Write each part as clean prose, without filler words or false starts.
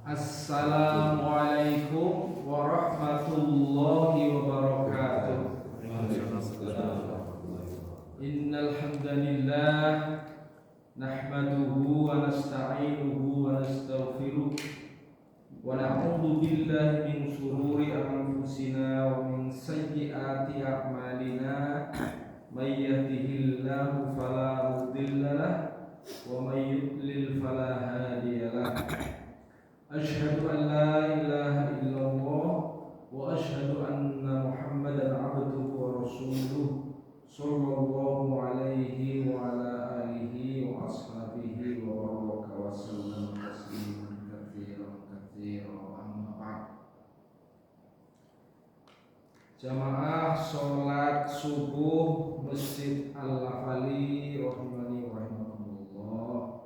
Assalamualaikum warahmatullahi wabarakatuh. Innal hamdalillah nahmaduhu wa nasta'inuhu wa nastaghfiruh wa na'udzu billahi min shururi anfusina wa min sayyiati a'malina may yahdihillahu fala mudilla lahu wa may yudlil fala hadiya lahu. Asyhadu an la ilaha illallah wa asyhadu anna Muhammadan abduhu wa rasuluh sallallahu alaihi wa ala alihi wa ashabihi wa baraka wa sallam tasliman katsiran amma ba'd. Jamaah salat subuh Masjid Al-Lafali rahimani wa rahimakumullah.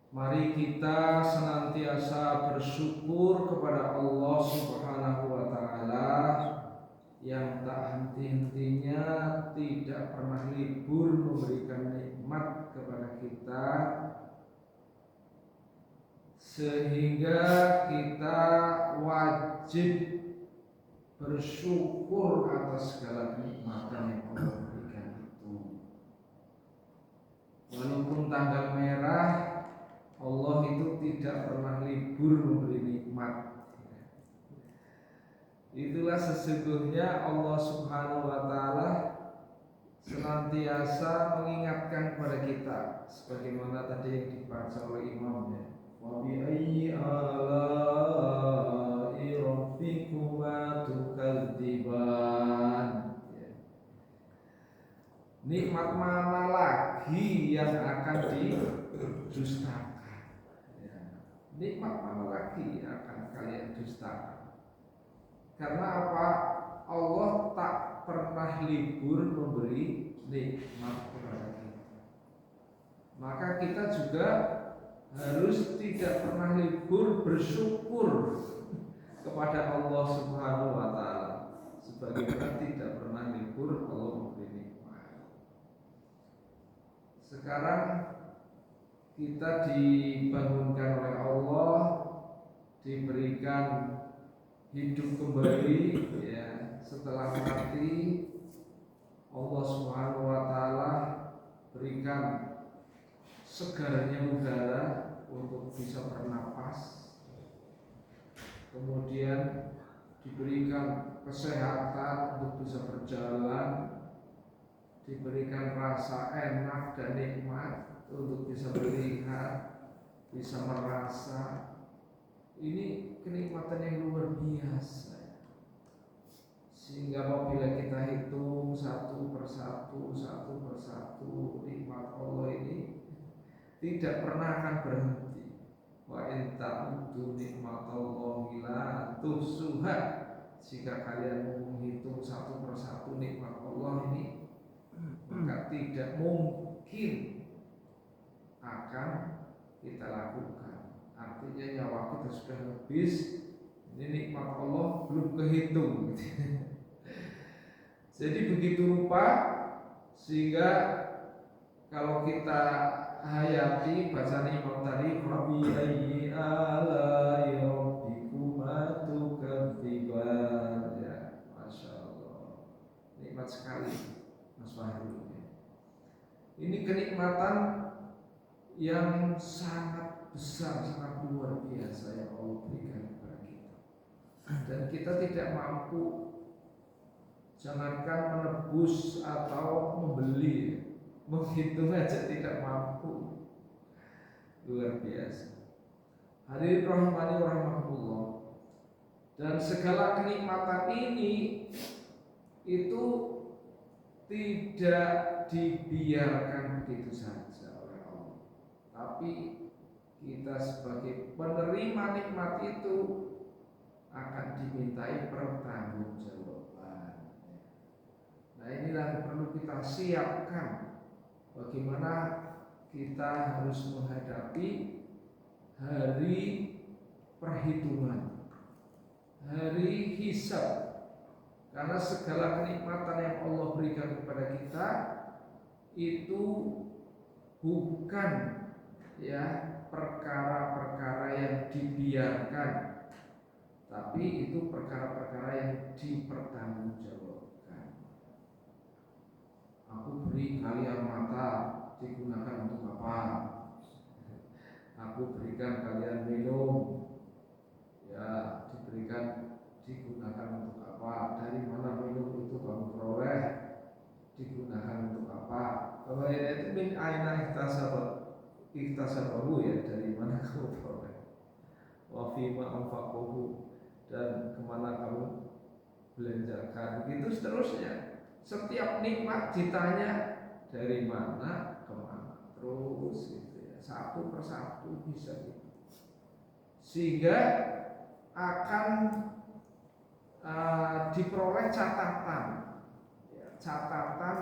Mari kita senantiasa bersyukur kepada Allah Subhanahu wa Ta'ala yang tak henti-hentinya, tidak pernah libur memberikan nikmat kepada kita, sehingga kita wajib bersyukur atas segala kenikmatan yang Allah berikan itu. Walaupun tanggal merah, Allah itu tidak pernah libur memberi nikmat. Itulah sesungguhnya Allah Subhanahu wa Ta'ala senantiasa mengingatkan kepada kita, sebagaimana tadi yang dibaca oleh imamnya. Wa bi ayyi ala'i rabbikuma tukadziban. Nikmat mana lagi yang akan didustakan? Nikmat mana lagi akan kalian dustakan? Karena apa? Allah tak pernah libur memberi nikmat kepada kita. Maka kita juga harus tidak pernah libur bersyukur kepada Allah Subhanahu wa Ta'ala, sebagaimana tidak pernah libur Allah memberi nikmat. Sekarang kita dibangunkan oleh Allah, diberikan hidup kembali, ya, setelah mati. Allah Subhanahu wa Ta'ala berikan segarnya udara untuk bisa bernapas, kemudian diberikan kesehatan untuk bisa berjalan, diberikan rasa enak dan nikmat untuk bisa melihat, bisa merasa. Ini kenikmatan yang luar biasa. Sehingga apabila kita hitung satu persatu nikmat Allah ini tidak pernah akan berhenti. Wa in ta'uddu nikmatallahi la tuhsuha. Jika kalian mau menghitung satu persatu nikmat Allah ini, maka tidak mungkin akan kita lakukan. Artinya nyawa kita sudah habis, ini nikmat Allah belum kehitung. Jadi begitu rupa, sehingga kalau kita hayati bacaan imam tadi, Rabbi ayyi ala'i rabbikuma tukadziban, ya, Masya Allah, nikmat sekali Mas Fahri. Ini kenikmatan yang sangat besar, sangat luar biasa yang Allah berikan kepada kita. Dan kita tidak mampu, jangankan menebus atau membeli, menghitung aja tidak mampu. Luar biasa. Hadirin rahimani wa rahimakumullah. Dan segala kenikmatan ini itu tidak dibiarkan begitu saja oleh Allah. Tapi kita sebagai penerima nikmat itu akan dimintai pertanggungjawaban. Nah, inilah yang perlu kita siapkan. Bagaimana kita harus menghadapi hari perhitungan, hari hisab. Karena segala kenikmatan yang Allah berikan kepada kita itu bukan ya perkara-perkara yang dibiarkan, tapi itu perkara-perkara yang dipertanggungjawabkan. Aku beri kalian mata, digunakan untuk apa? Aku berikan kalian minum, ya digunakan untuk apa? Dari mana minum itu kamu peroleh? Digunakan untuk apa? Kalau itu min aina iktasabahu, ya, dari mana kamu peroleh? Wa fima anfaqahu, dan kemana kamu belanjakan, begitu seterusnya. Setiap nikmat ditanya dari mana kemana, terus gitu ya, satu persatu bisa gitu. Sehingga akan diperoleh catatan, ya, catatan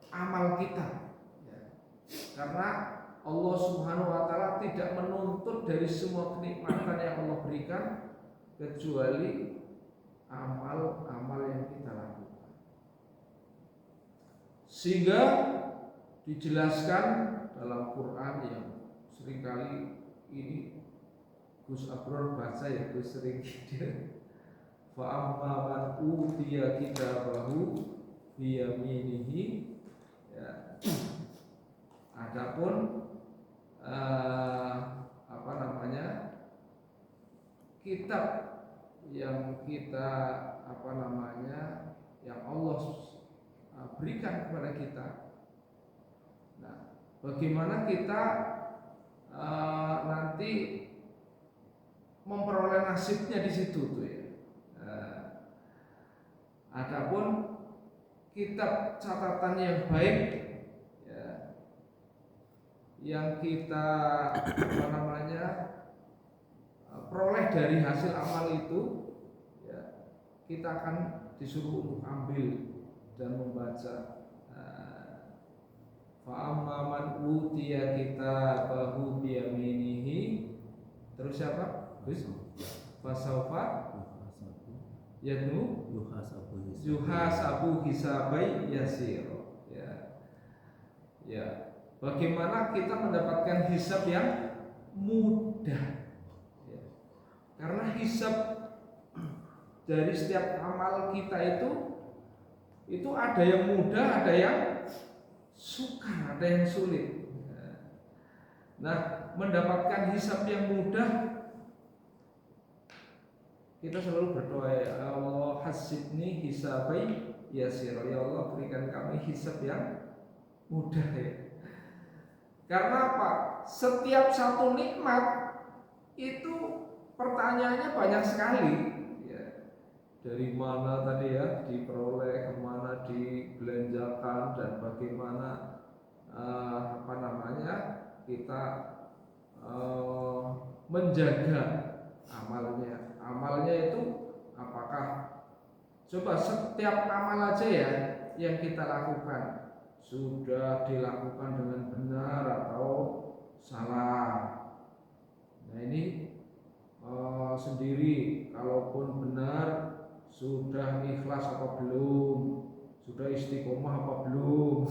amal kita, ya. Karena Allah Subhanahu wa Ta'ala tidak menuntut dari semua kenikmatan yang Allah berikan kecuali amal-amal yang kita lakukan. Sehingga dijelaskan dalam Quran yang seringkali ini Gus Abror baca, ya, Gus sering fa amma man utiya kitabahu biyaminihi, ya. Adapun kitab yang kita yang Allah berikan kepada kita. Nah, bagaimana kita nanti memperoleh nasibnya di situ tuh, ya. Adapun kitab catatan yang baik, ya, yang kita peroleh dari hasil amal itu, ya, kita akan disuruh untuk ambil dan membaca. Fa amma man utiya kitabahu biyaminihi, terus siapa? Gus? Fasaufa yuhasabu hisabai yasir, ya. Ya, bagaimana kita mendapatkan hisab yang mudah, ya. Karena hisab dari setiap amal kita itu ada yang mudah, ada yang sukar, ada yang sulit. Nah, mendapatkan hisab yang mudah, kita selalu berdoa, ya Allah hasibni hisabai yasir, ya Allah berikan kami hisab yang mudah, ya. Karena apa? Setiap satu nikmat itu pertanyaannya banyak sekali, ya. Dari mana tadi, ya, diperoleh, kemana dibelanjakan, dan bagaimana kita menjaga amalnya itu apakah, coba setiap amal aja, ya, yang kita lakukan sudah dilakukan dengan benar atau salah. Nah, ini sendiri, kalaupun benar, sudah ikhlas apa belum, sudah istiqomah apa belum.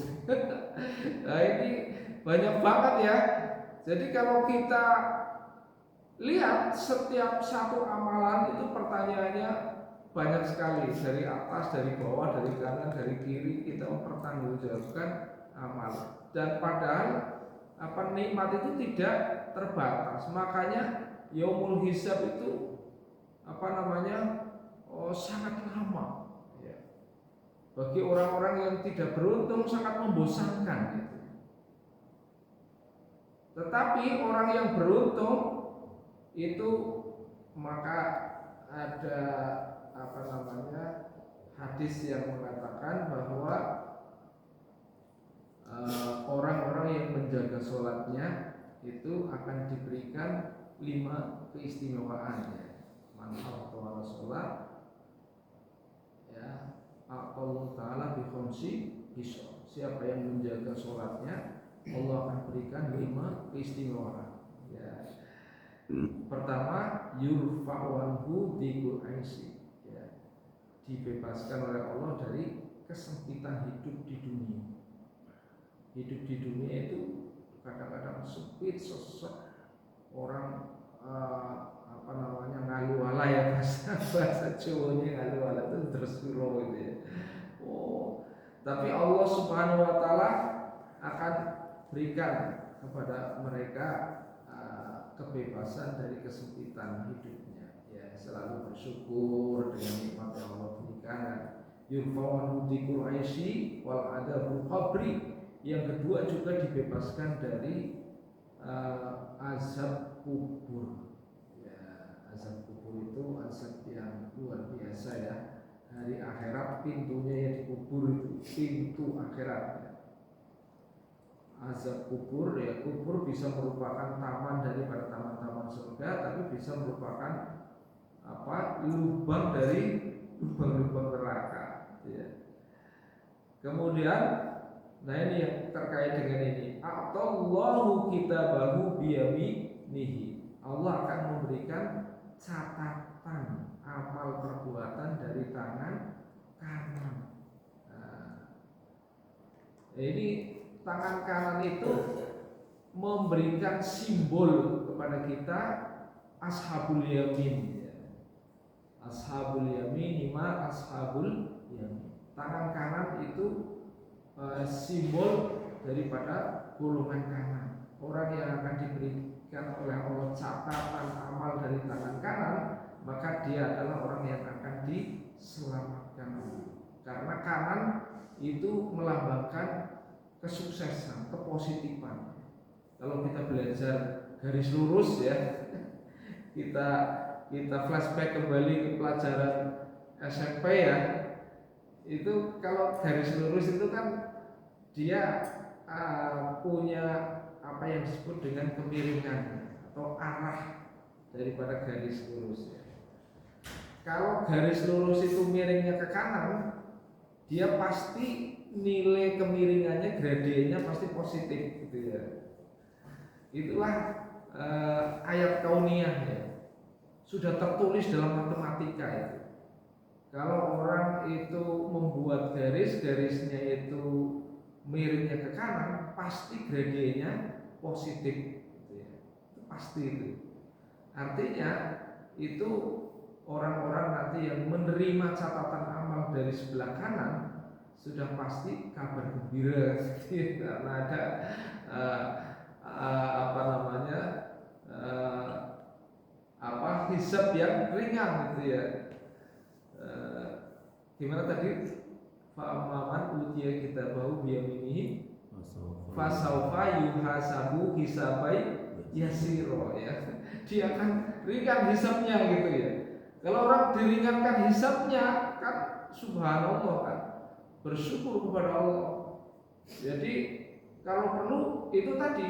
Nah, ini banyak banget, ya. Jadi kalau kita lihat setiap satu amalan itu pertanyaannya banyak sekali, dari atas, dari bawah, dari kanan, dari kiri, kita mempertanggungjawabkan amal. Dan padahal nikmat itu tidak terbatas. Makanya yaumul hisab itu sangat lama, ya. Bagi orang-orang yang tidak beruntung sangat membosankan, gitu. Tetapi orang yang beruntung itu, maka ada hadis yang mengatakan bahwa orang-orang yang menjaga sholatnya itu akan diberikan 5 keistimewaan, ya. Man hafadha sholat, ya, Allah Ta'ala bi khamsi hisab. Siapa yang menjaga sholatnya, Allah akan berikan 5 keistimewaan, ya. Pertama, yurfa'u anhu dhiqul aisy, ya, dibebaskan oleh Allah dari kesempitan hidup di dunia. Hidup di dunia itu kadang-kadang sempit, sesek, orang bahasa Jawanya ngalu-ngalu itu terus kuro gitu ya. Oh, tapi Allah Subhanahu wa taala akan berikan kepada mereka kebebasan dari kesempitan hidupnya. Ya, selalu bersyukur dengan nikmat yang Allah berikan. Yurfa'u dzikru aisy wal adabul qabri. Yang kedua juga dibebaskan dari azab kubur. Ya, azab kubur itu azab yang luar biasa ya. Hari akhirat pintunya yang dikubur itu pintu akhirat. Azab kubur ya, kubur bisa merupakan taman daripada taman-taman surga, tapi bisa merupakan lubang dari lubang-lubang neraka. Ya. Kemudian, nah ini yang terkait dengan ini. Allahu kitabahu biyaminihi. Allah akan memberikan catatan amal perbuatan dari tangan kanan. Nah, ini tangan kanan itu memberikan simbol kepada kita ashabul yamin. Ashabul yamin, ma ashabul yamin. Tangan kanan itu simbol daripada golongan kanan. Orang yang akan diberikan oleh Allah catatan amal dari tangan kanan, maka dia adalah orang yang akan diselamatkan. Karena kanan itu melambangkan kesuksesan, kepositifan. Kalau kita belajar garis lurus ya, kita flashback kembali ke pelajaran SMP ya. Itu kalau garis lurus itu kan dia punya apa yang disebut dengan kemiringan atau arah daripada garis lurus ya. Kalau garis lurus itu miringnya ke kanan, dia pasti nilai kemiringannya, gradiennya pasti positif gitu ya. Itulah ayat kauniyah ya. Sudah tertulis dalam matematika itu. Kalau orang itu membuat garisnya itu miringnya ke kanan, pasti gradiennya positif gitu ya. Itu pasti itu. Artinya itu orang-orang nanti yang menerima catatan amal dari sebelah kanan sudah pasti kabar gembira karena ada hisab yang ringan gitu ya. Gimana tadi? Fa'amman utiya kitabahu biyaminihi fasaufa yuhasabu hisabai yasiro ya. Dia akan ringan hisabnya gitu ya. Kalau orang diringankan hisabnya kan subhanallah kan, bersyukur kepada Allah. Jadi kalau perlu itu tadi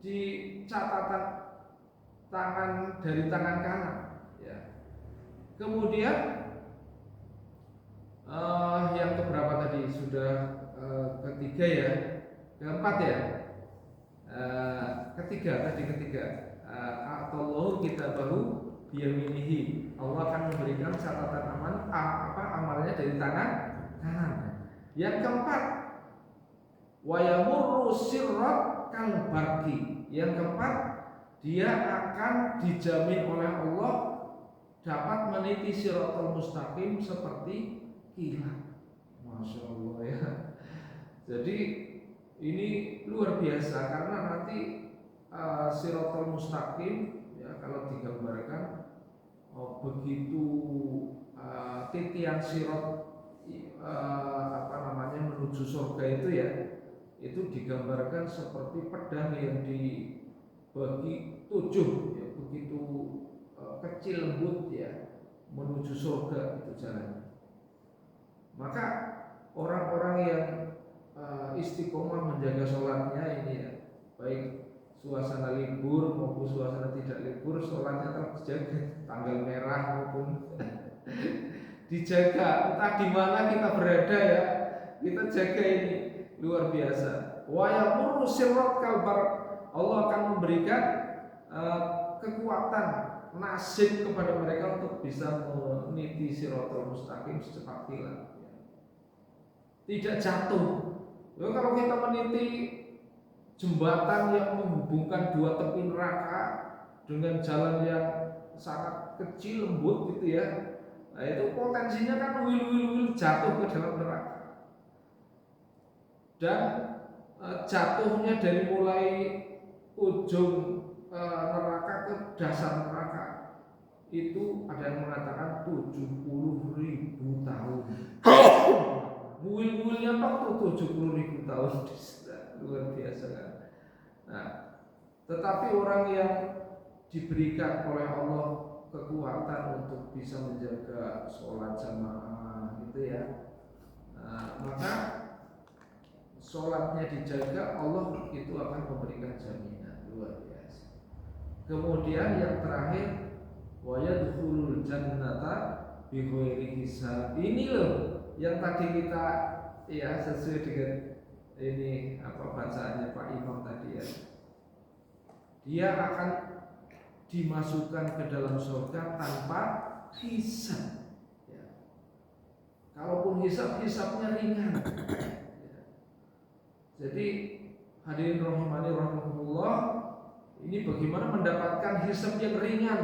di catatan tangan dari tangan kanan ya. Kemudian yang keberapa tadi? Sudah ketiga ya, keempat ya. Ketiga. Atau kita baru biyaminihi. Allah akan memberikan catatan amalnya dari tangan kanan. Yang keempat, wa yamurru sirrat kal barqi. Yang keempat, dia akan dijamin oleh Allah dapat meniti siratal mustaqim seperti kilat. Masya Allah ya. Jadi ini luar biasa karena nanti siratal mustaqim ya, kalau digambarkan begitu titian sirat menuju surga itu ya, itu digambarkan seperti pedang yang dibagi 7 ya, begitu kecil lembut ya, menuju surga itu jalannya. Maka orang-orang yang istiqomah menjaga sholatnya ini ya, baik suasana libur maupun suasana tidak libur, sholatnya terjaga, tanggal merah maupun dijaga, entah di mana kita berada ya, kita jaga ini luar biasa. Wa yamurru sirrat kalbar, Allah akan memberikan kekuatan nasib kepada mereka untuk bisa meniti siratal mustaqim secepat kilat. Tidak jatuh. Lalu kalau kita meniti jembatan yang menghubungkan dua tepi neraka dengan jalan yang sangat kecil lembut gitu ya, Nah, itu potensinya kan wil jatuh ke dalam neraka. Dan jatuhnya dari mulai ujung neraka ke dasar neraka itu ada yang mengatakan 70.000 tahun. Wil-wilnya tuh 70.000 tahun, luar biasa kan. Nah, tetapi orang yang diberikan oleh Allah kekuatan untuk bisa menjaga sholat jamaah gitu ya, maka sholatnya dijaga, Allah itu akan memberikan jaminan luar biasa. Kemudian yang terakhir, wa yadkhulul jannata bighairi hisab. Ini loh yang tadi kita ya sesuai dengan ini bacaannya Pak Imam tadi ya. Dia akan dimasukkan ke dalam surga tanpa hisab. Ya. Kalaupun hisabnya ringan. Ya. Jadi hadirin rahimani rahimakumullah, ini bagaimana mendapatkan hisab yang ringan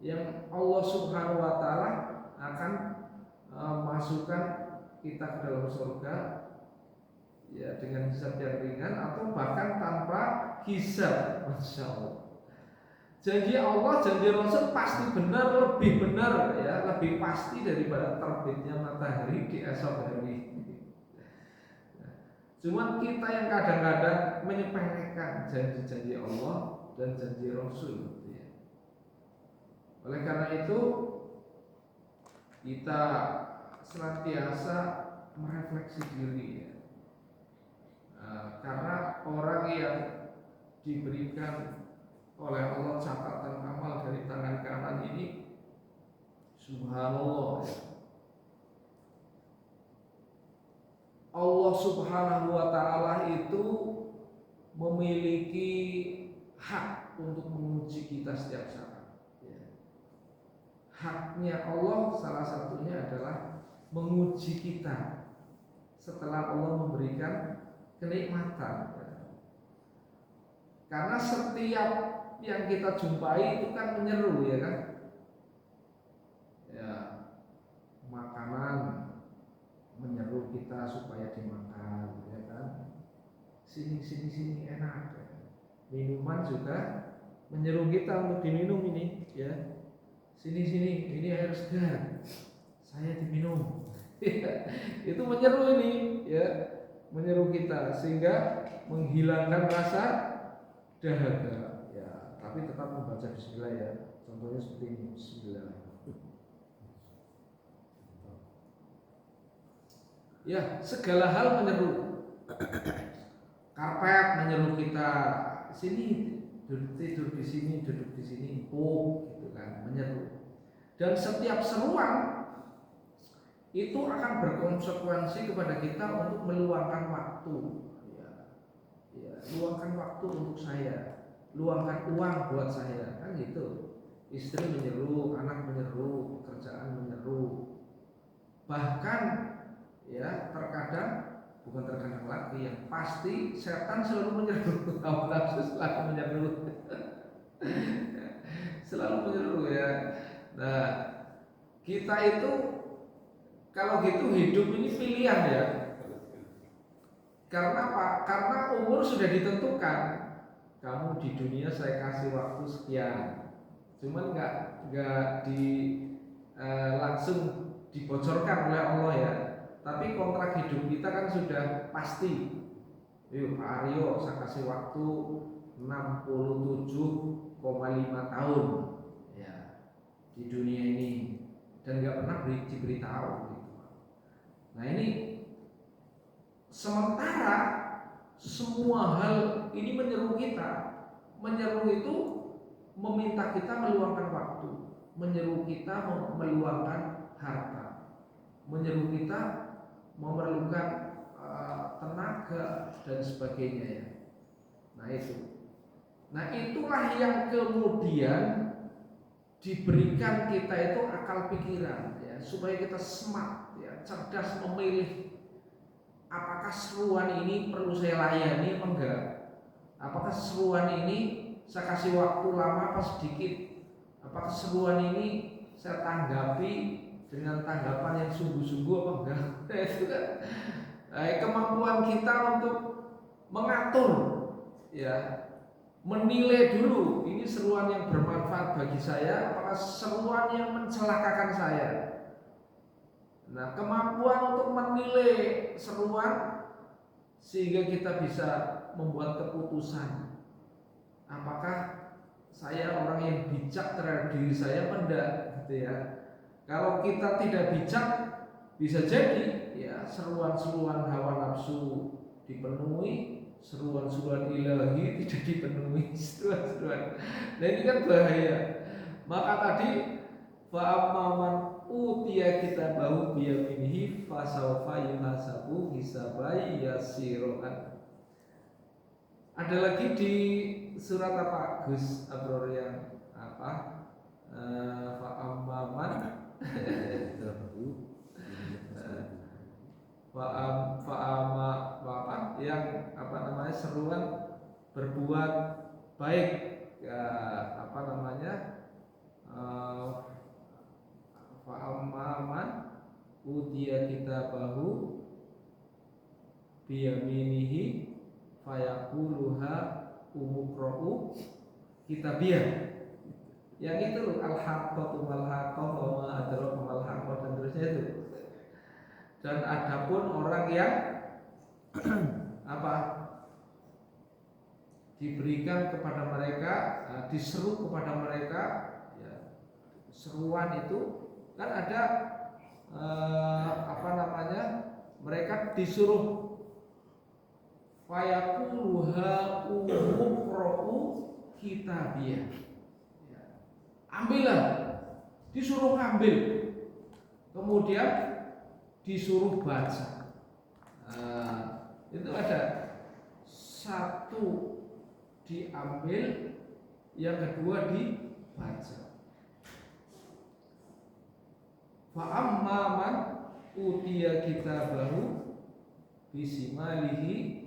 yang Allah Subhanahu wa taala akan masukkan kita ke dalam surga ya dengan hisab yang ringan atau bahkan tanpa hisab. Masya Allah. Janji Allah, janji Rasul pasti benar, lebih benar ya, lebih pasti daripada terbitnya matahari di esok hari. Cuman kita yang kadang-kadang menyepelekan janji-janji Allah dan janji Rasul. Ya. Oleh karena itu kita senantiasa merefleksi diri ya. Karena orang yang diberikan oleh Allah catatan amal dari tangan kanan ini, subhanallah ya. Allah Subhanahu wa taala itu memiliki hak untuk menguji kita setiap saat ya. Haknya Allah salah satunya adalah menguji kita setelah Allah memberikan kenikmatan ya. Karena setiap yang kita jumpai itu kan menyeru ya kan ya, makanan menyeru kita supaya dimakan ya kan, sini enak ya. Minuman juga menyeru kita untuk diminum ini ya, sini ini air segar saya diminum. Itu menyeru ini ya, menyeru kita sehingga menghilangkan rasa dahaga. Tapi tetap membaca bismillah ya. Contohnya seperti ini, bismillah. Ya, segala hal menyeru. Karpet menyeru kita, sini tidur di sini, duduk di sini, gitu kan, menyeru. Dan setiap seruan itu akan berkonsekuensi kepada kita untuk meluangkan waktu. Ya, luangkan waktu untuk saya. Luangkan uang buat saya, kan gitu. Istri menyeru, anak menyeru, pekerjaan menyeru. Bahkan ya bukan terkadang lagi, yang pasti setan selalu menyeru. Nafsu selalu menyeru. Selalu menyeru ya. Nah, kita itu kalau gitu hidup ini pilihan ya. Karena apa? Karena umur sudah ditentukan. Kamu di dunia saya kasih waktu sekian, cuman nggak langsung dibocorkan oleh Allah ya. Tapi kontrak hidup kita kan sudah pasti. Yuk Pak Aryo, saya kasih waktu 67,5 tahun ya di dunia ini, dan nggak pernah diberitahu gitu. Nah ini sementara semua hal ini menyeru kita. Menyeru itu meminta kita meluangkan waktu, menyeru kita meluangkan harta, menyeru kita memerlukan tenaga dan sebagainya ya. Nah itulah yang kemudian diberikan kita itu akal pikiran ya, supaya kita smart ya, cerdas memilih. Apakah seruan ini perlu saya layani apa enggak? Apakah seruan ini saya kasih waktu lama apa sedikit? Apakah seruan ini saya tanggapi dengan tanggapan yang sungguh-sungguh apa enggak? Itu kan kemampuan kita untuk mengatur, ya, menilai dulu ini seruan yang bermanfaat bagi saya, apakah seruan yang mencelakakan saya. Nah, kemampuan untuk menilai seruan sehingga kita bisa membuat keputusan. Apakah saya orang yang bijak terhadap diri saya apa enggak, gitu ya. Kalau kita tidak bijak, bisa jadi ya seruan-seruan hawa nafsu dipenuhi, seruan-seruan ilahi tidak dipenuhi, seruan-seruan. Nah ini kan bahaya. Maka tadi fa'amman utiya kitabahu biyaminihi fasawfa yuhasabu hisaban yasiran. Ada lagi di surat apa Gus Abror yang apa? Fa'amman apa yang apa namanya seruan berbuat baik, ya, apa namanya fa'amman utiya kitabahu biyaminihi fayaquluha umuqra'u kitabiyah. Yang itu loh, al-haqqatu mal-haqqah wa ma adraka mal-haqqah dan terusnya itu. Dan adapun orang yang apa diberikan kepada mereka, diseru kepada mereka, ya, seruan itu kan ada apa namanya, mereka disuruh fayaquluha umuqra'u kitabiyah, ya, ambillah, disuruh ambil, kemudian disuruh baca. Itu ada satu diambil, yang kedua dibaca. Fa'amma man utiya kitabahu bisimalihi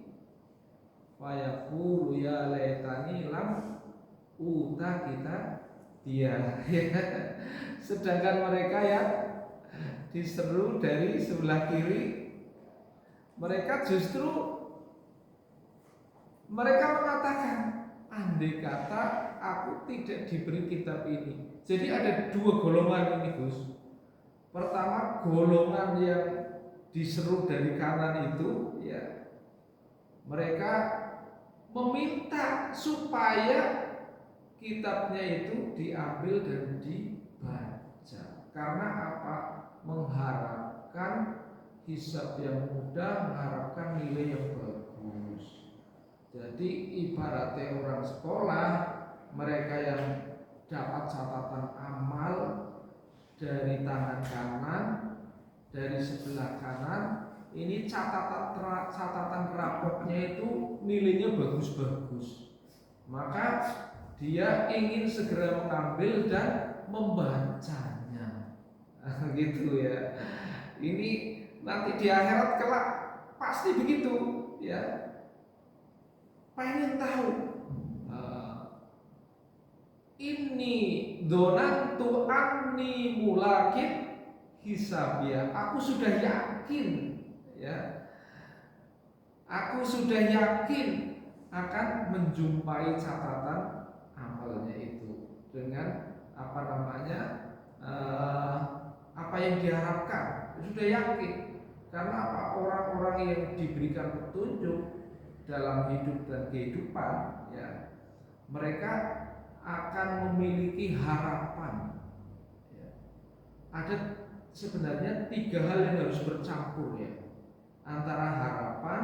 fayaqulu ya laitani lam uta kita dia. Sedangkan mereka yang diseru dari sebelah kiri, mereka justru mereka mengatakan, andai kata aku tidak diberi kitab ini. Jadi ada dua golongan ini, Gus. Pertama, golongan yang diseru dari kanan itu, ya, mereka meminta supaya kitabnya itu diambil dan dibaca. Karena apa? Mengharapkan hisab yang mudah, mengharapkan nilai yang bagus. Jadi ibaratnya orang sekolah, mereka yang dapat catatan amal dari tangan kanan, dari sebelah kanan, ini catatan rapotnya itu nilainya bagus-bagus. Maka dia ingin segera mengambil dan membacanya. Gitu ya. Ini nanti di akhirat kelak pasti begitu, ya. Pengen tahu, ini donantu anni mulakin hisabia. Aku sudah yakin, ya. Aku sudah yakin akan menjumpai catatan amalnya itu dengan apa namanya, apa yang diharapkan. Sudah yakin. Karena apa? Orang-orang yang diberikan petunjuk dalam hidup dan kehidupan, ya, mereka akan memiliki harapan, ya. Ada sebenarnya tiga hal yang harus bercampur, ya, antara harapan,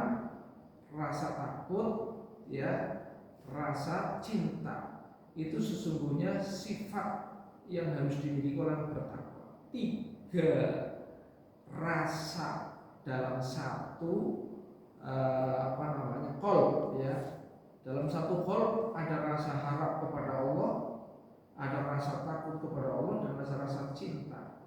rasa takut, ya, rasa cinta. Itu sesungguhnya sifat yang harus dimiliki orang bertakwa. Tiga rasa dalam satu apa namanya qalb, ya. Dalam satu qalb ada rasa harap kepada Allah, ada rasa takut kepada Allah, dan rasa cinta.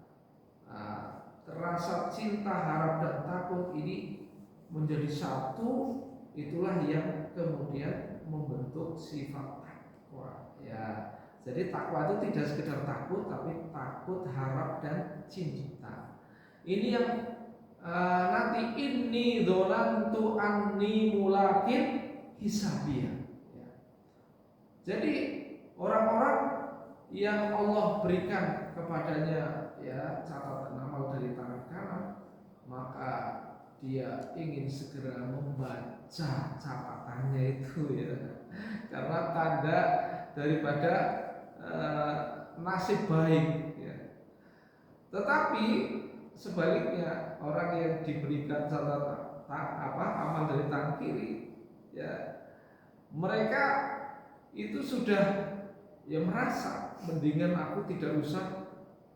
Rasa cinta, harap dan takut ini menjadi satu, itulah yang kemudian membentuk sifat takwa, ya. Jadi takwa itu tidak sekedar takut, tapi takut, harap, dan cinta. Ini yang nanti inni dzonantu anni mulakin hisabiyah. Ya. Jadi orang-orang yang Allah berikan kepadanya ya catatan amal dari tangan kanan, maka dia ingin segera membaca catatannya itu ya, karena tanda daripada nasib baik ya. Tetapi sebaliknya orang yang diberikan catatan amal dari tangan kiri ya, mereka itu sudah ya merasa mendingan aku tidak usah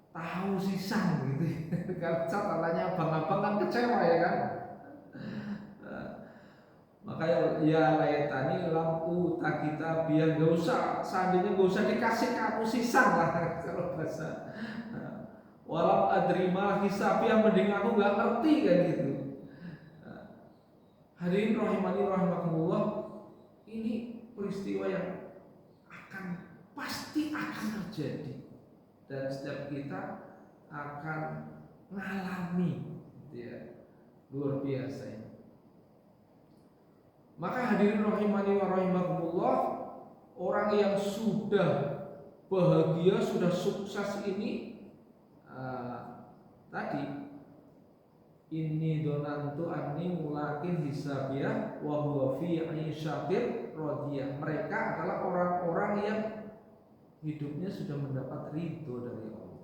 tahu sisang gitu kan, catatannya abang-abang kan kecewa ya kan. Makanya ya layatani lampu tak kita biar gak usah, seandainya gak usah dikasih ke aku sisang lah kalau bahasa. Walau adrima hisab yang mending aku gak ngerti kan gitu. Hadirin rahimani rahimakumullah, ini peristiwa yang pasti akan terjadi dan setiap kita akan mengalami ya, luar biasa ini. Maka hadirin rahimani wa rahimakumullah, orang yang sudah bahagia, sudah sukses ini tadi inni donantu anni mulakin hisabiyah wa huwa fi 'isyatir radiyah. Mereka adalah orang-orang yang hidupnya sudah mendapat ridho dari Allah.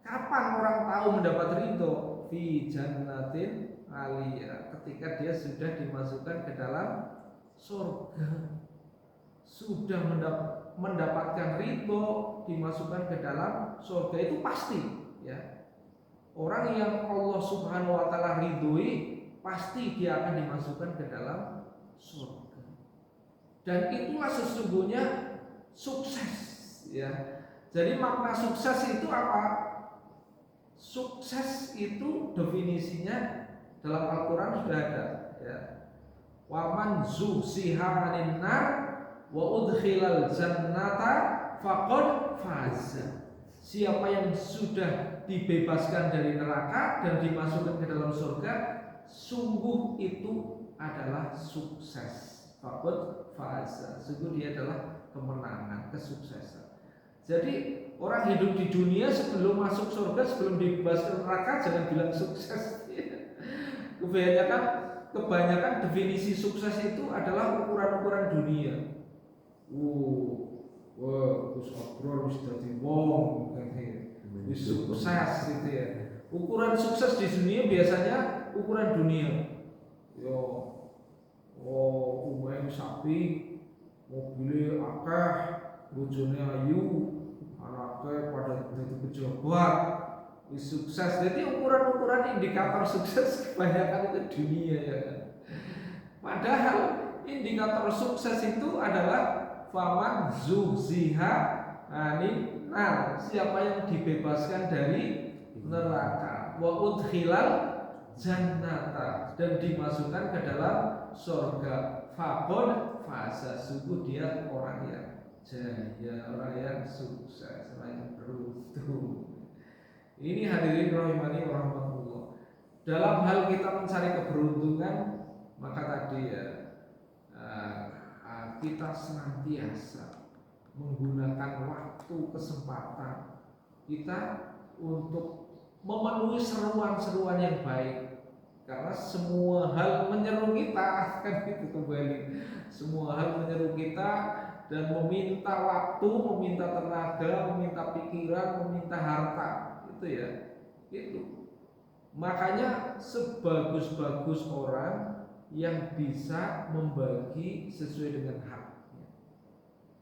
Kapan orang tahu mendapat ridho? Fi jannatin aliyah, ketika dia sudah dimasukkan ke dalam surga, sudah mendapatkan ridho, dimasukkan ke dalam surga, itu pasti ya. Orang yang Allah Subhanahu wa taala ridhoi, pasti dia akan dimasukkan ke dalam surga. Dan itulah sesungguhnya sukses ya. Jadi makna sukses itu apa? Sukses itu definisinya dalam Al-Quran sudah ada ya. Wa man zuhziha 'anil nar wa udkhilal jannata faqad faza. Siapa yang sudah dibebaskan dari neraka dan dimasukkan ke dalam surga, sungguh itu adalah sukses. Faqad faza. Sungguh dia adalah kemenangan, kesuksesan. Jadi orang hidup di dunia sebelum masuk surga, sebelum dibebaskan neraka, jangan bilang sukses. Kebanyakan definisi sukses itu adalah ukuran-ukuran dunia. Wis abrar wis dadi wong, wis sukses gitu ya. Ukuran sukses di dunia biasanya ukuran dunia. Yo, umumnya sapi, mobilnya akeh, bojone ayu, anaknya pada itu pejabat, sukses. Jadi ukuran-ukuran indikator sukses kebanyakan itu dunia ya kan. Padahal indikator sukses itu adalah faman zuhziha 'anil nar, siapa yang dibebaskan dari neraka, wa udkhilal jannata, dan dimasukkan ke dalam surga, faqad faza, sungguh dia orang yang jaya, orang yang sukses, orang yang beruntung. Ini hadirin rahimani wa rahmatullah. Dalam hal kita mencari keberuntungan, maka tadi ya kita senantiasa menggunakan waktu, kesempatan kita untuk memenuhi seruan-seruan yang baik, karena semua hal menyeru kita kan itu kembali, semua hal menyeru kita dan meminta waktu, meminta tenaga, meminta pikiran, meminta harta, itu ya, itu. Makanya sebagus-bagus orang yang bisa membagi sesuai dengan haknya.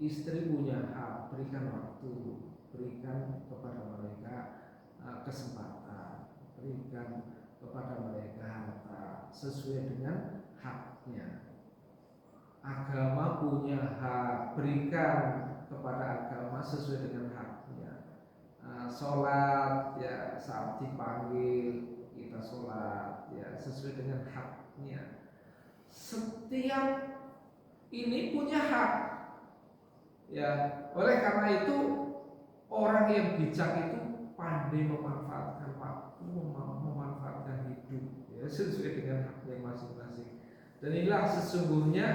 Istri punya hak, berikan waktu, berikan kepada mereka kesempatan, berikan kepada mereka harta sesuai dengan haknya. Agama punya hak, berikan kepada agama sesuai dengan haknya. Sholat ya saat dipanggil kita sholat ya sesuai dengan haknya. Setiap ini punya hak. Ya, oleh karena itu orang yang bijak itu pandai memanfaatkan waktu, memanfaatkan hidup, ya, sesuai dengan haknya masing-masing. Dan inilah sesungguhnya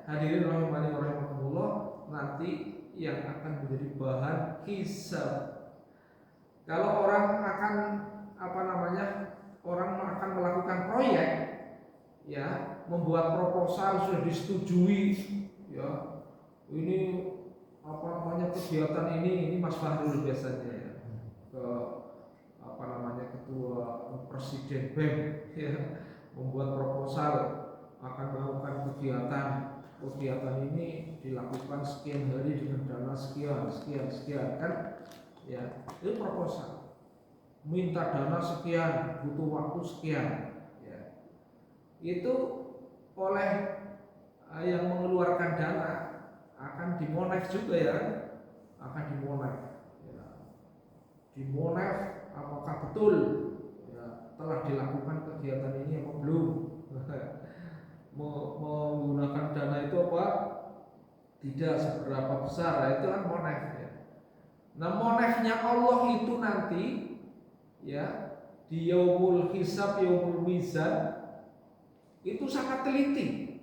hadirin rahimani rahimakumullah nanti yang akan menjadi bahan hisab. Kalau orang akan orang akan melakukan proyek, ya, membuat proposal sudah disetujui, ya, ini kegiatan ini Mas Fahrul biasanya, ya, ke ketua presiden BEM, ya, membuat proposal akan melakukan kegiatan ini dilakukan sekian hari dengan dana sekian kan, ya, itu proposal, minta dana sekian, butuh waktu sekian, ya, itu oleh yang mengeluarkan dana akan dimonef juga, ya, akan dimonef, ya, dimonef apakah betul, ya, telah dilakukan kegiatan ini atau belum. Menggunakan dana itu apa tidak seberapa besar, itu kan monef, ya. Nah, monefnya Allah itu nanti, ya, di yaumul hisab, yaumul mizan itu sangat teliti.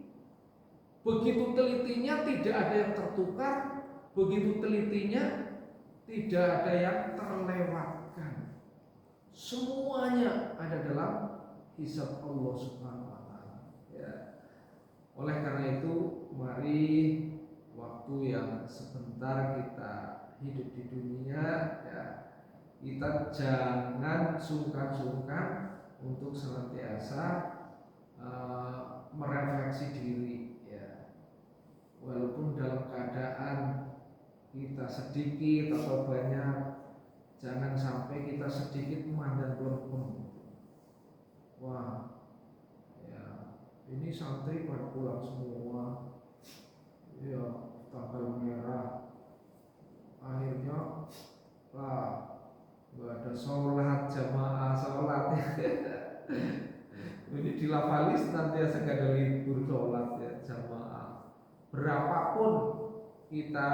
Begitu telitinya tidak ada yang tertukar, begitu telitinya tidak ada yang terlewatkan. Semuanya ada dalam hisab Allah Subhanahu wa taala, ya. Oleh karena itu, mari waktu yang sebentar kita hidup di dunia, ya, kita jangan sungkan-sungkan untuk senantiasa merefleksi diri, ya. Walaupun dalam keadaan kita sedikit atau banyak, jangan sampai kita sedikit memandang pelempem. Wah, ya, ini santri pada pulang semua, ya, tanggal merah, akhirnya lah nggak ada sholat jamaah sholat. Ini di Lavalis nanti nggak ada libur sholat, ya, jamaah. Berapapun kita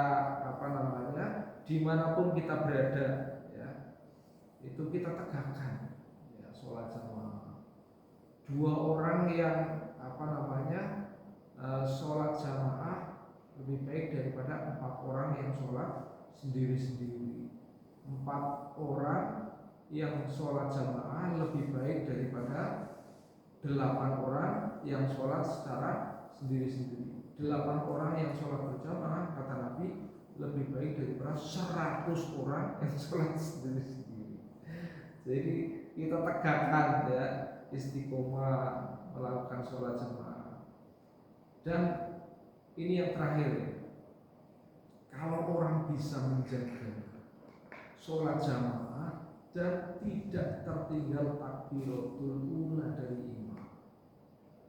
dimanapun kita berada, ya, itu kita tegakkan, ya, sholat jamaah. 2 orang yang sholat jamaah lebih baik daripada 4 orang yang sholat sendiri-sendiri. 4 orang yang sholat jamaah lebih baik daripada 8 orang yang sholat secara sendiri-sendiri. 8 orang yang sholat berjamaah, kata Nabi, lebih baik daripada 100 orang yang sholat sendiri-sendiri. Jadi kita tegakkan, ya, istiqomah melakukan sholat jamaah. Dan ini yang terakhir, kalau orang bisa menjaga sholat jamaah dan tidak tertinggal takbiratul ula dari imam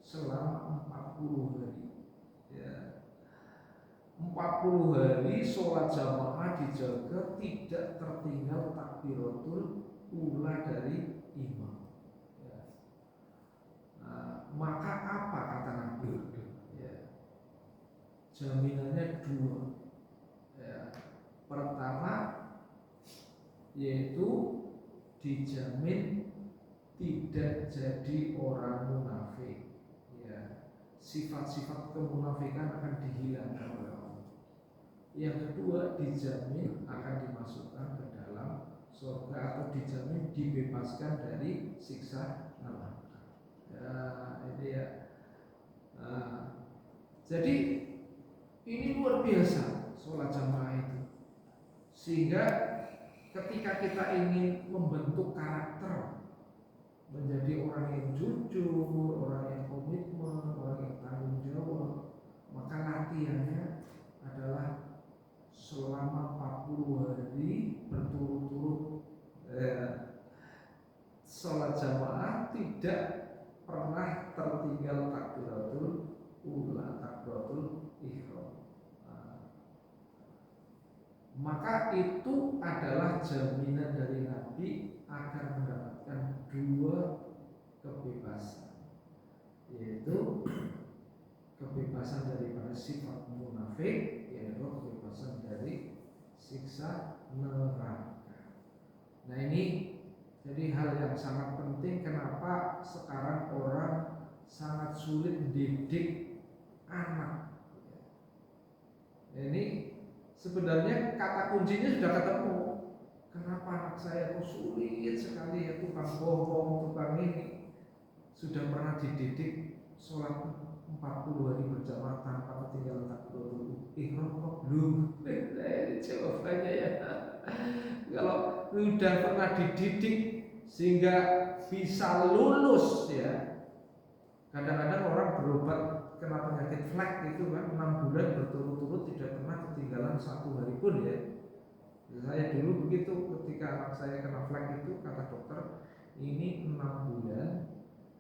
selama 40 hari, ya, 40 hari sholat jamaah dijaga tidak tertinggal takbiratul ula dari imam, ya. Nah, maka apa kata Nabi? Ya, jaminannya 2, ya. Pertama yaitu dijamin tidak jadi orang munafik, ya. Sifat-sifat kemunafikan akan dihilangkan oleh Allah. Yang kedua, dijamin akan dimasukkan ke dalam surga atau dijamin dibebaskan dari siksa neraka. Ya, ini, ya. Nah, jadi ini luar biasa sholat jamaah itu, sehingga ketika kita ingin membentuk karakter menjadi orang yang jujur, orang yang komitmen, orang yang tanggung jawab, maka latihannya adalah selama 40 hari berturut-turut, sholat jamaah tidak pernah tertinggal takbiratul ula, takbiratul ihram. Maka itu adalah jaminan dari Nabi agar mendapatkan 2 kebebasan, yaitu kebebasan daripada sifat munafik, yaitu kebebasan bebaskan dari siksa neraka. Nah ini jadi hal yang sangat penting. Kenapa sekarang orang sangat sulit mendidik anak? Ini sebenarnya kata kuncinya sudah ketemu. Kenapa anak saya kok sulit sekali ya, tukang bohong, tukang ini. Sudah pernah dididik sholat 40 hari berjamaah tanpa ketinggalan takbiratul ihram kok belum? Jawabannya ya, kalau sudah pernah dididik sehingga bisa lulus ya. Kadang-kadang orang berobat kena penyakit flek itu kan 6 bulan berturut-turut tidak pernah ketinggalan 1 hari pun ya. Saya dulu begitu, ketika anak saya kena flek itu kata dokter ini 6 bulan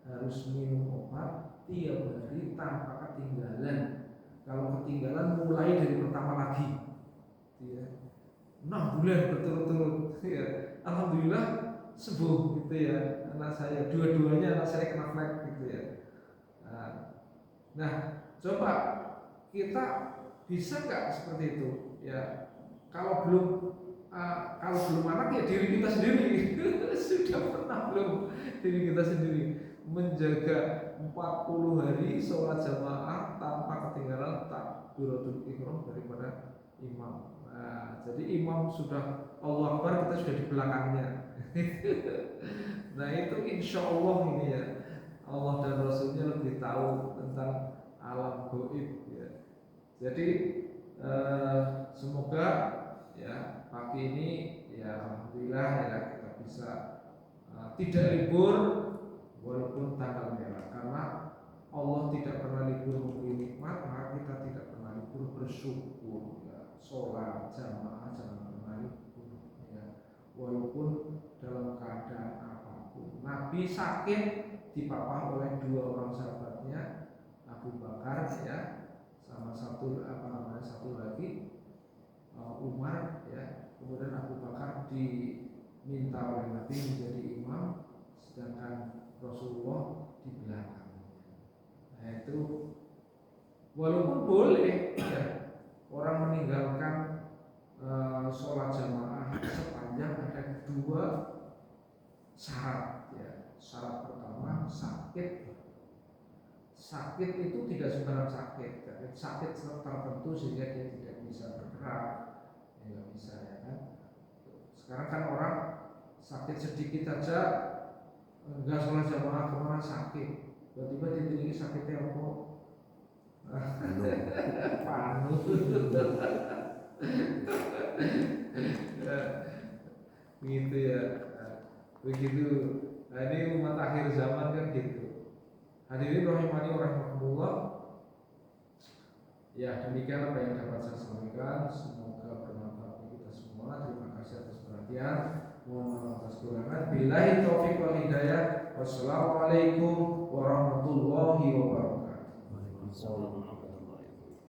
harus minum obat tiap hari tanpa ketinggalan. Kalau ketinggalan mulai dari pertama lagi. Ya. 6 bulan berturut-turut. Ya. Alhamdulillah sembuh gitu ya. Anak saya dua-duanya anak saya kena flek gitu ya. Nah, coba kita bisa nggak seperti itu? Ya, kalau belum anak ya diri kita sendiri sudah pernah belum diri kita sendiri menjaga 40 hari sholat jamaah tanpa ketinggalan takbiratul ihram daripada imam. Nah, jadi imam sudah Allahu Akbar, kita sudah di belakangnya. Nah itu insya Allah ini ya, Allah dan Rasulnya lebih tahu tentang alam gaib ya. Jadi semoga ya pagi ini ya alhamdulillah ya kita bisa tidak libur walaupun tanggal merah, karena Allah tidak pernah libur memberi nikmat, maka kita tidak pernah libur bersyukur ya. Sholat jamaah jangan pernah libur ya, walaupun dalam keadaan apapun. Nabi sakit dipapah oleh 2 orang sahabatnya, Abu Bakar ya, sama satu lagi Umar ya. Kemudian Abu Bakar diminta oleh Nabi menjadi imam, sedangkan Rasulullah di belakang. Nah itu walaupun boleh ya, orang meninggalkan sholat jamaah sepanjang ada 2 syarat ya. Syarat pertama sakit. Sakit itu tidak sembarang sakit, sakit tertentu sehingga dia tidak bisa bergerak, ya nggak bisa ya kan. Sekarang kan orang sakit sedikit saja enggak sholat jamaah kemana sakit, tiba-tiba diteliti sakitnya apa? Panu. Gitu ya, begitu. Nah ini umat akhir zaman kan gitu. Hadirin rahimani rahimakumullah. Ya demikian apa yang dapat saya sampaikan. Semoga bermanfaat bagi kita semua. Terima kasih atas perhatian. Mohon maaf atas kekurangan. Billahi taufiq wal hidayah. Wassalamualaikum warahmatullahi wabarakatuh.